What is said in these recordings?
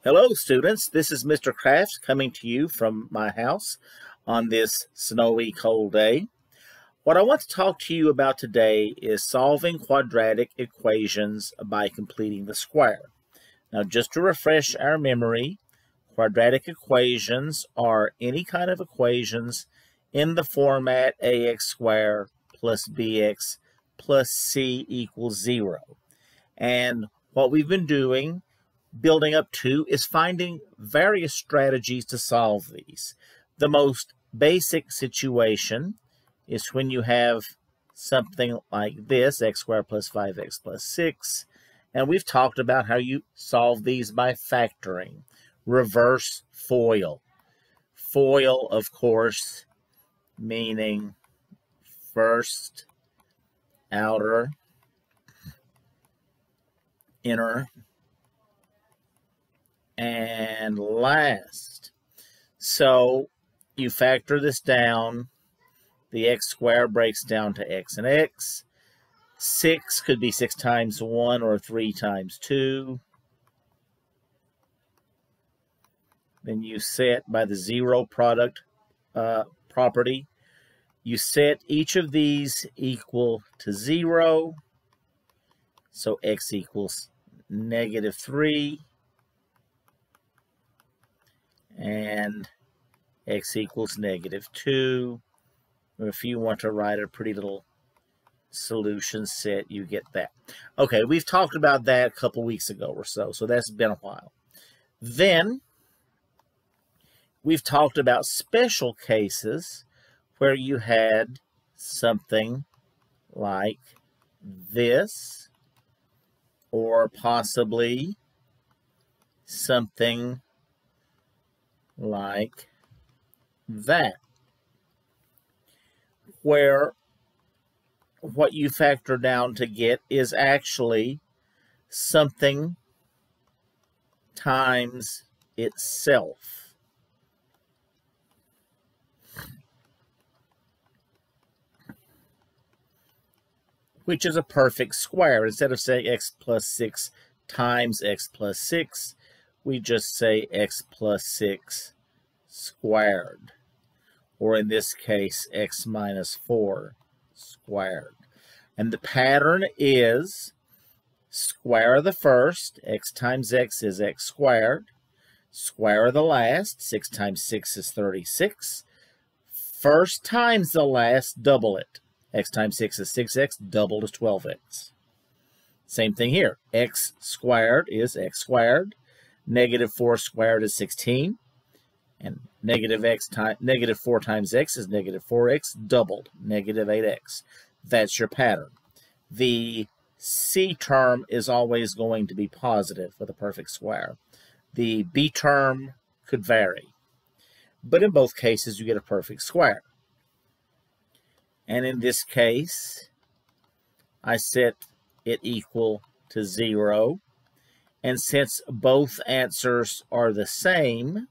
Hello students, this is Mr. Crafts coming to you from my house on this snowy cold day. What I want to talk to you about today is solving quadratic equations by completing the square. Now just to refresh our memory, quadratic equations are any kind of equations in the format ax squared plus bx plus c equals 0. And what we've been doing building up to is finding various strategies to solve these. The most basic situation is when you have something like this, x squared plus 5x plus 6, and we've talked about how you solve these by factoring. Reverse FOIL. FOIL, of course, meaning first, outer, inner, and last. So you factor this down. The x squared breaks down to x and x. 6 could be 6 times 1 or 3 times 2. Then you set by the zero product property. You set each of these equal to 0. So x equals -3. And x equals -2. Or if you want to write a pretty little solution set, you get that. Okay, we've talked about that a couple weeks ago or so that's been a while. Then we've talked about special cases where you had something like this, or possibly something like that, where what you factor down to get is actually something times itself. Which is a perfect square. Instead of saying x plus 6 times x plus 6, we just say x plus 6 squared. Or in this case, x minus 4 squared. And the pattern is square of the first, x times x is x squared. Square of the last, 6 times 6 is 36. First times the last, double it. X times 6 is 6x, doubled is 12x. Same thing here. X squared is x squared. -4 squared is 16. And -4 times x is -4x, doubled, -8x. That's your pattern. The c term is always going to be positive with a perfect square. The b term could vary. But in both cases, you get a perfect square. And in this case, I set it equal to 0. And since both answers are the same,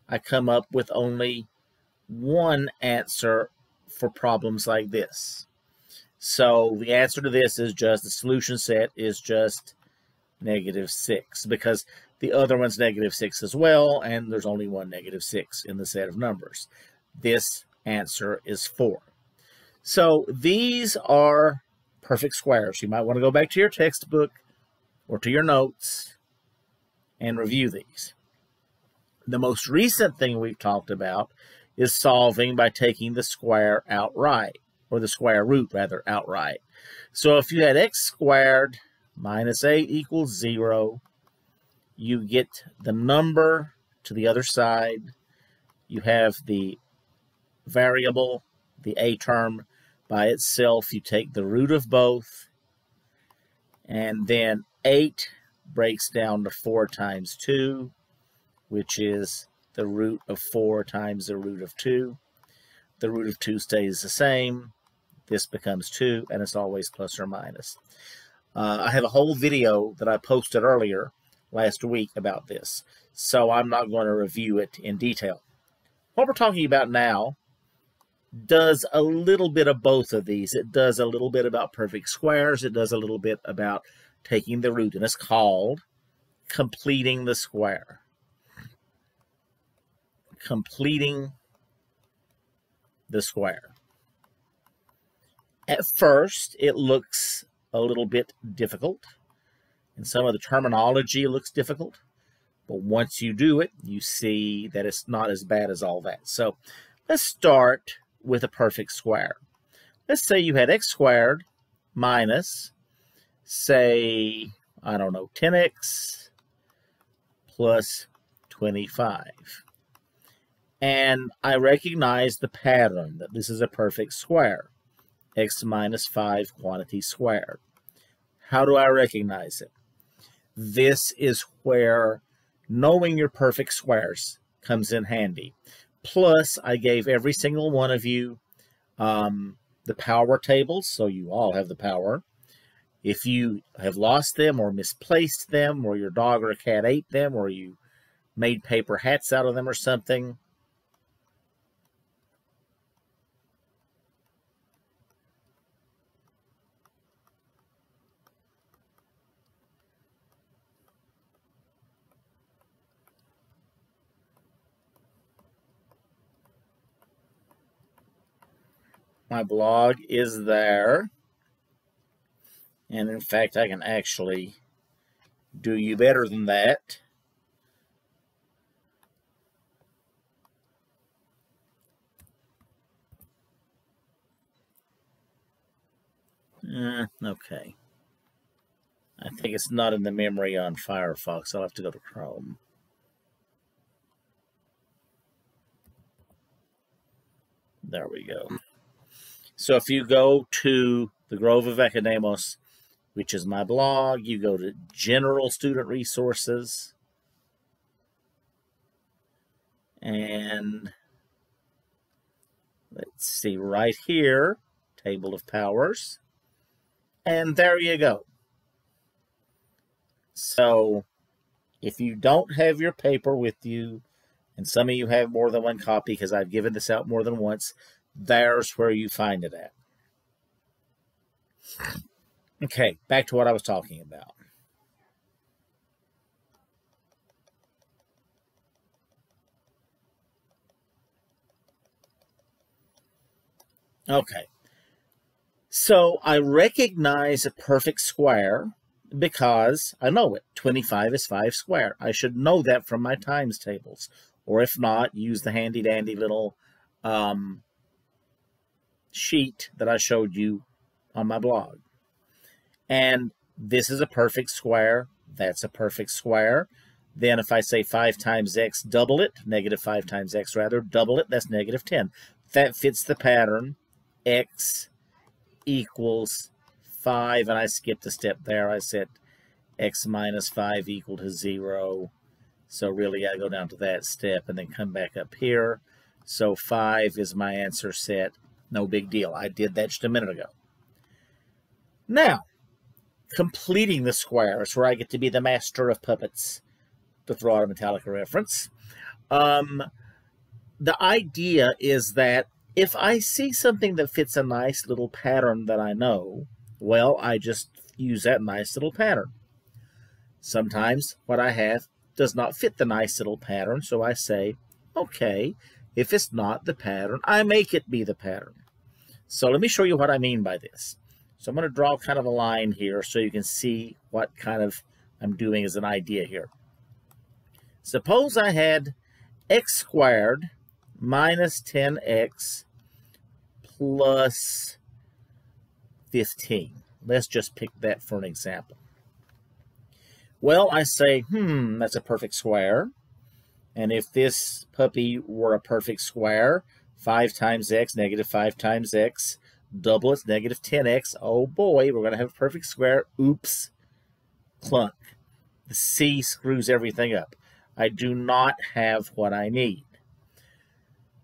I come up with only one answer for problems like this. So the answer to this is just, the solution set is just -6, because the other one's -6 as well, and there's only one -6 in the set of numbers. This answer is 4. So these are perfect squares. You might want to go back to your textbook or to your notes and review these. The most recent thing we've talked about is solving by taking the square outright, or the square root rather, outright. So if you had x squared minus 8 equals 0, you get the number to the other side. You have the variable, the a term by itself. You take the root of both, and then 8 breaks down to 4 times 2, which is the root of 4 times the root of 2. The root of 2 stays the same. This becomes 2, and it's always plus or minus. I have a whole video that I posted earlier last week about this, so I'm not going to review it in detail. What we're talking about now does a little bit of both of these. It does a little bit about perfect squares. It does a little bit about taking the root, and it's called completing the square. Completing the square. At first, it looks a little bit difficult, and some of the terminology looks difficult, but once you do it, you see that it's not as bad as all that. So let's start with a perfect square. Let's say you had x squared minus, say, I don't know, 10x plus 25. And I recognize the pattern that this is a perfect square, x minus 5 quantity squared. How do I recognize it? This is where knowing your perfect squares comes in handy. Plus, I gave every single one of you the power tables, so you all have the power. If you have lost them or misplaced them, or your dog or cat ate them, or you made paper hats out of them or something, my blog is there. And in fact, I can actually do you better than that. Okay. I think it's not in the memory on Firefox. I'll have to go to Chrome. There we go. So if you go to the Grove of Academos, which is my blog, you go to General Student Resources, and let's see, right here, Table of Powers, and there you go. So if you don't have your paper with you, and some of you have more than one copy because I've given this out more than once, there's where you find it at. Okay, back to what I was talking about. Okay, so I recognize a perfect square because I know it. 25 is 5 squared. I should know that from my times tables. Or if not, use the handy-dandy little sheet that I showed you on my blog. And this is a perfect square. That's a perfect square. Then if I say 5 times x, double it, negative 5 times x rather, double it, that's negative 10. That fits the pattern. X equals 5, and I skipped a step there. I said x minus 5 equal to 0. So really I go down to that step and then come back up here. So 5 is my answer set. No big deal. I did that just a minute ago. Now, completing the square is where I get to be the master of puppets, to throw out a Metallica reference. The idea is that if I see something that fits a nice little pattern that I know, well, I just use that nice little pattern. Sometimes what I have does not fit the nice little pattern, so I say, okay, if it's not the pattern, I make it be the pattern. So let me show you what I mean by this. So I'm going to draw kind of a line here so you can see what kind of I'm doing as an idea here. Suppose I had x squared minus 10x plus 15. Let's just pick that for an example. Well, I say, that's a perfect square. And if this puppy were a perfect square, 5 times x, negative 5 times x, double it's negative 10x. Oh boy, we're going to have a perfect square. Oops. Clunk. The C screws everything up. I do not have what I need.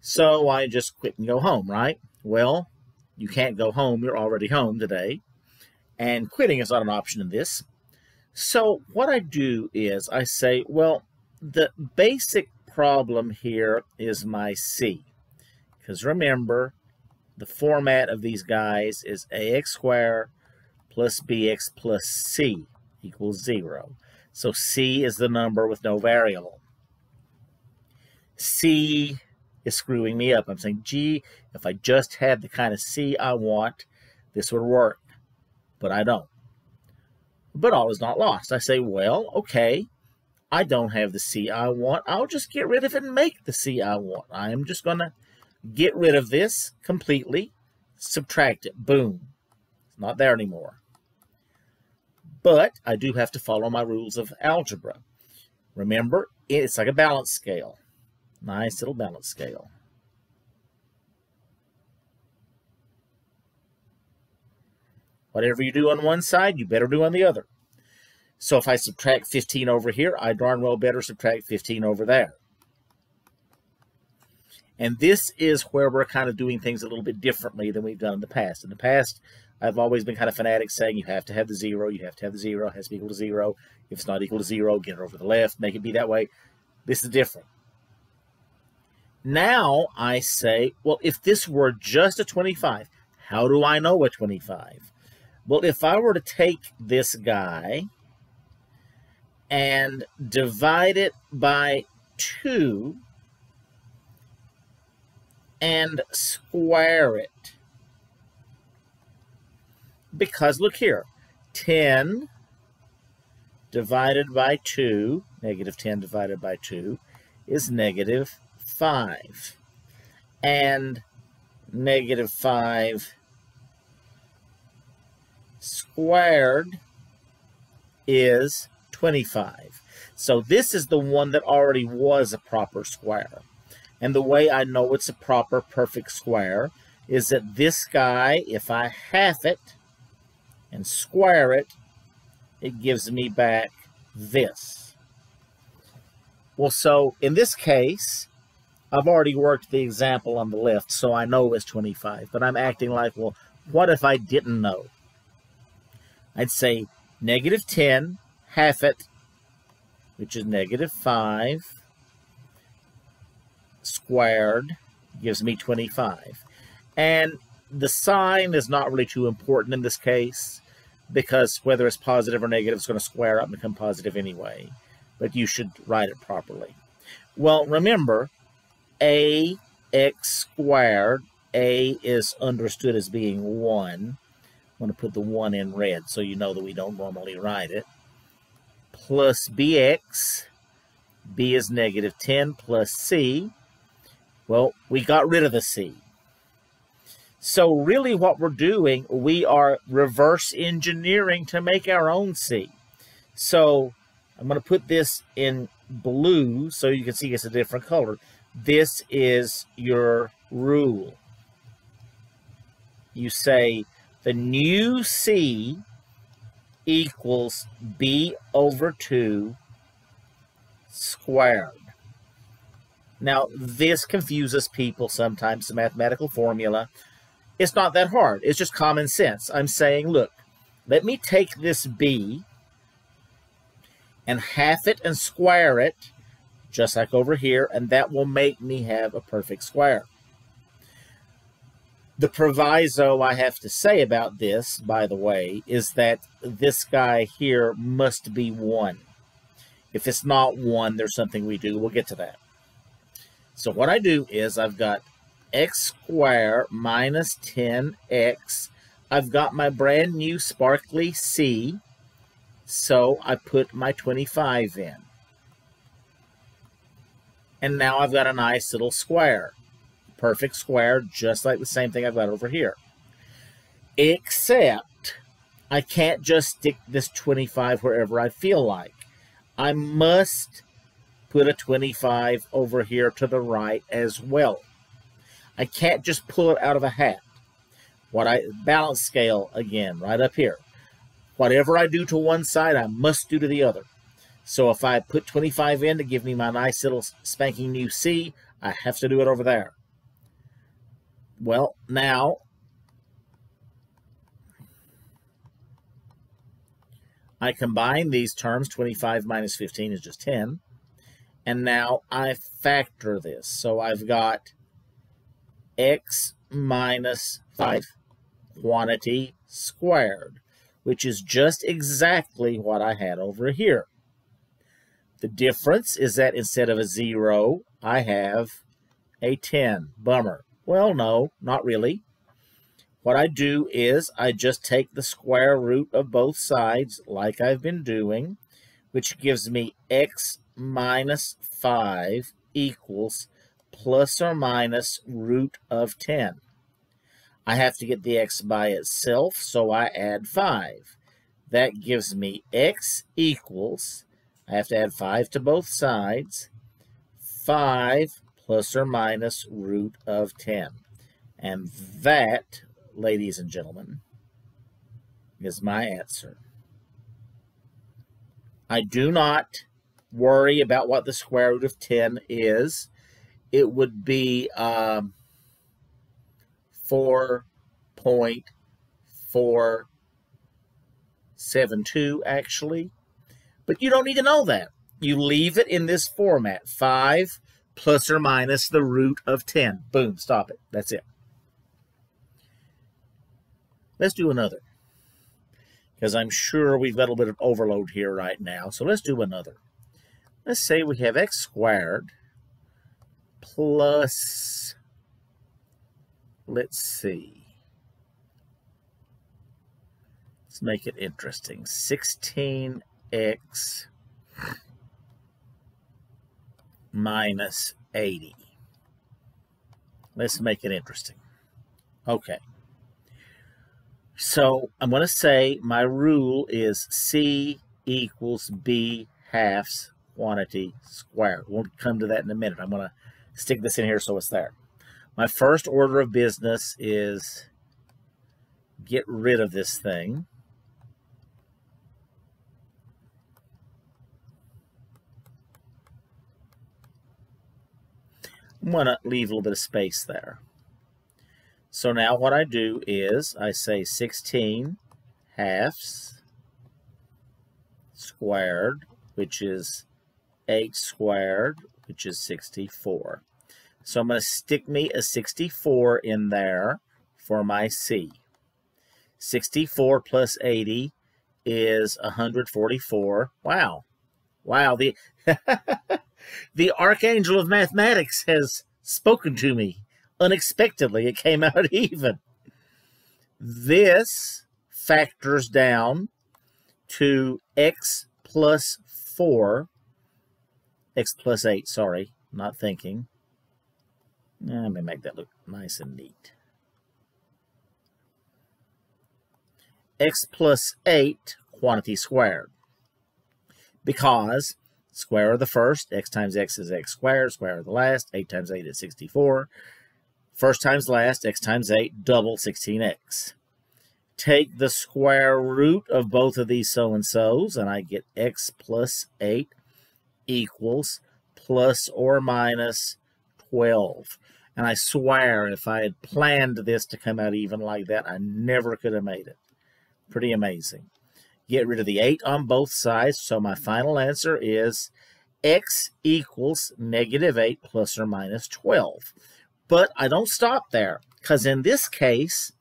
So I just quit and go home, right? Well, you can't go home. You're already home today. And quitting is not an option in this. So what I do is I say, well, the basic problem here is my C. Because remember, the format of these guys is ax squared plus bx plus c equals 0. So C is the number with no variable. C is screwing me up. I'm saying, gee, if I just had the kind of C I want, this would work. But I don't. But all is not lost. I say, well, okay, I don't have the C I want. I'll just get rid of it and make the C I want. I am just going to get rid of this completely, subtract it. Boom. It's not there anymore. But I do have to follow my rules of algebra. Remember, it's like a balance scale. Nice little balance scale. Whatever you do on one side, you better do on the other. So if I subtract 15 over here, I darn well better subtract 15 over there. And this is where we're kind of doing things a little bit differently than we've done in the past. In the past, I've always been kind of fanatic saying you have to have the 0, you have to have the 0, it has to be equal to 0. If it's not equal to 0, get it over to the left, make it be that way. This is different. Now I say, well, if this were just a 25, how do I know a 25? Well, if I were to take this guy and divide it by 2 and square it, because look here, 10 divided by 2, negative 10 divided by 2, is negative 5. And negative 5 squared is 25. So this is the one that already was a proper square. And the way I know it's a proper perfect square is that this guy, if I half it and square it, it gives me back this. Well, so in this case, I've already worked the example on the left, so I know it's 25. But I'm acting like, well, what if I didn't know? I'd say negative 10, half it, which is negative 5, squared gives me 25. And the sign is not really too important in this case, because whether it's positive or negative, it's going to square up and become positive anyway. But you should write it properly. Well, remember, ax squared, a is understood as being 1. I'm going to put the 1 in red so you know that we don't normally write it. Plus bx, b is negative 10, plus c. Well, we got rid of the c. So really what we're doing, we are reverse engineering to make our own c. So I'm going to put this in blue so you can see it's a different color. This is your rule. You say the new c equals b over 2 squared. Now, this confuses people sometimes, the mathematical formula. It's not that hard. It's just common sense. I'm saying, look, let me take this b and half it and square it, just like over here, and that will make me have a perfect square. The proviso I have to say about this, by the way, is that this guy here must be 1. If it's not 1, there's something we do. We'll get to that. So what I do is I've got x squared minus 10x. I've got my brand new sparkly c, so I put my 25 in. And now I've got a nice little square. Perfect square, just like the same thing I've got over here. Except I can't just stick this 25 wherever I feel like. I must put a 25 over here to the right as well. I can't just pull it out of a hat. Balance scale again, right up here. Whatever I do to one side, I must do to the other. So if I put 25 in to give me my nice little spanking new c, I have to do it over there. Well, now I combine these terms. 25 minus 15 is just 10. And now I factor this. So I've got x minus 5 quantity squared, which is just exactly what I had over here. The difference is that instead of a 0, I have a 10. Bummer. Well, no, not really. What I do is I just take the square root of both sides like I've been doing, which gives me x minus 5 equals plus or minus root of 10. I have to get the x by itself, so I add 5. That gives me x equals, I have to add 5 to both sides, 5 plus or minus root of 10. And that, ladies and gentlemen, is my answer. I do not worry about what the square root of 10 is. It would be 4.472 actually. But you don't need to know that. You leave it in this format. 5 plus or minus the root of 10. Boom, stop it. That's it. Let's do another, because I'm sure we've got a little bit of overload here right now. So let's do another. Let's say we have x squared plus, let's see, let's make it interesting, 16x minus 80. Let's make it interesting. Okay. So I'm going to say my rule is C equals B halves quantity squared. We'll come to that in a minute. I'm going to stick this in here so it's there. My first order of business is get rid of this thing. I'm going to leave a little bit of space there. So now what I do is I say 16 halves squared, which is 8 squared, which is 64. So I'm going to stick me a 64 in there for my C. 64 plus 80 is 144. Wow. Wow. The, the archangel of mathematics has spoken to me. Unexpectedly, it came out even. This factors down to x plus 4, x plus 8, sorry, not thinking. Let me make that look nice and neat. X plus 8 quantity squared. Because square of the first, x times x is x squared, square of the last, 8 times 8 is 64. First times last, x times 8, double 16x. Take the square root of both of these so-and-sos, and I get x plus 8 equals plus or minus 12. And I swear, if I had planned this to come out even like that, I never could have made it. Pretty amazing. Get rid of the 8 on both sides, so my final answer is x equals negative 8 plus or minus 12. But I don't stop there, because in this case,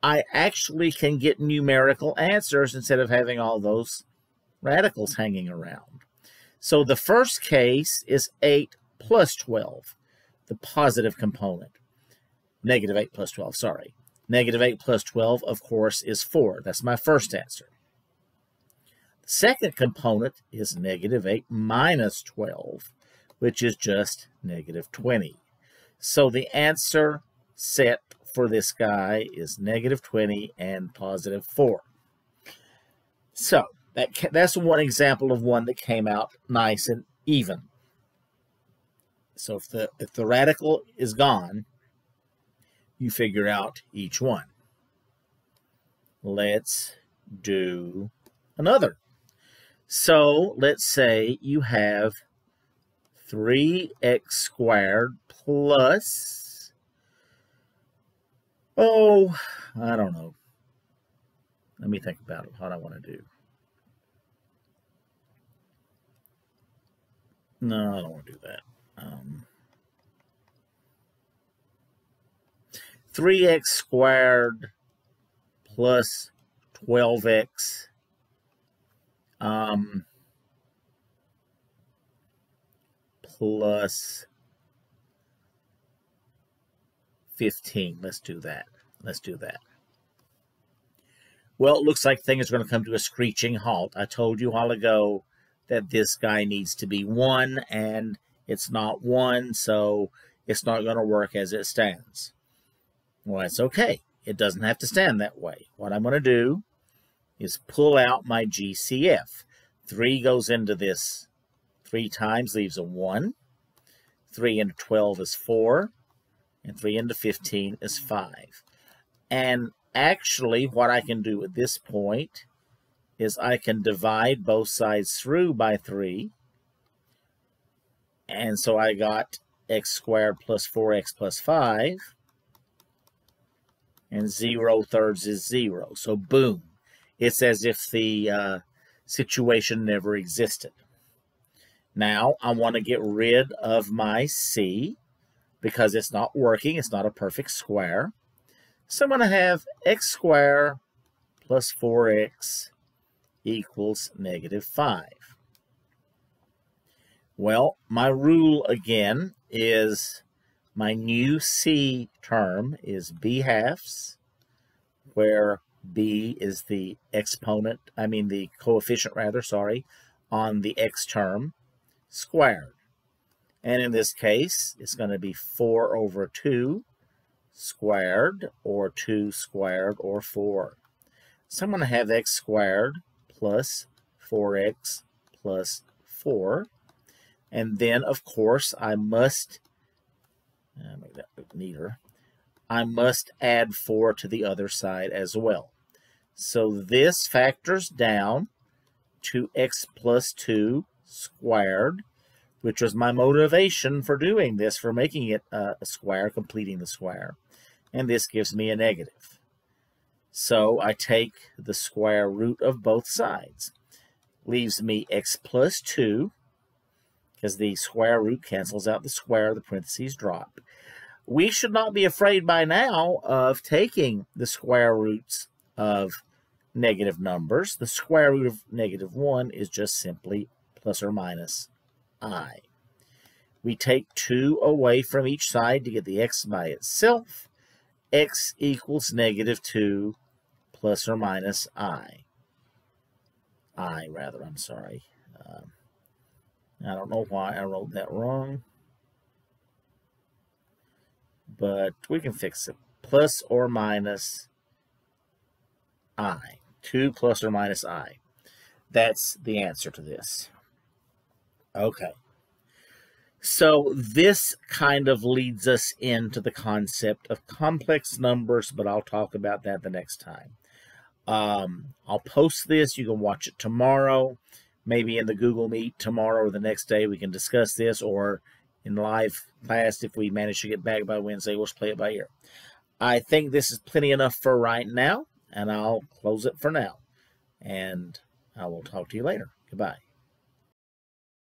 I actually can get numerical answers instead of having all those radicals hanging around. So the first case is 8 plus 12, the positive component. Negative 8 plus 12, sorry. Negative 8 plus 12, of course, is 4. That's my first answer. The second component is negative 8 minus 12, which is just negative 20. So the answer set for this guy is negative 20 and positive 4. So that's one example of one that came out nice and even. So if the radical is gone, you figure out each one. Let's do another. So let's say you have 3x squared plus, oh, I don't know. Let me think about it, what I want to do. No, I don't want to do that. 3x squared plus 12x. plus 15. Let's do that. Well, it looks like things are going to come to a screeching halt. I told you a while ago that this guy needs to be 1, and it's not 1, so it's not going to work as it stands. Well, that's okay. It doesn't have to stand that way. What I'm going to do is pull out my GCF. 3 goes into this 3 times, leaves a 1. 3 into 12 is 4. And 3 into 15 is 5. And actually, what I can do at this point is I can divide both sides through by 3. And so I got x squared plus 4x plus 5. And 0/3 is 0. So boom. It's as if the situation never existed. Now, I want to get rid of my c because it's not working. It's not a perfect square. So I'm going to have x squared plus 4x equals -5. Well, my rule again is my new c term is b halves, where b is the exponent, the coefficient rather, on the x term squared. And in this case, it's going to be 4/2 squared, or 2 squared, or 4. So I'm going to have x squared plus 4x plus 4. And then, of course, I must, make that look neater, I must add 4 to the other side as well. So this factors down to x plus 2 squared, which was my motivation for doing this, for making it a square, completing the square. And this gives me a negative. So I take the square root of both sides. Leaves me x plus 2, because the square root cancels out the square, the parentheses drop. We should not be afraid by now of taking the square roots of negative numbers. The square root of -1 is just simply plus or minus I. We take 2 away from each side to get the x by itself. X equals -2 plus or minus I. I don't know why I wrote that wrong, but we can fix it. Plus or minus I. 2 plus or minus I. That's the answer to this. Okay. So this kind of leads us into the concept of complex numbers, but I'll talk about that the next time. I'll post this. You can watch it tomorrow. Maybe in the Google Meet tomorrow or the next day we can discuss this, or in live class if we manage to get back by Wednesday, we'll just play it by ear. I think this is plenty enough for right now, and I'll close it for now. And I will talk to you later. Goodbye.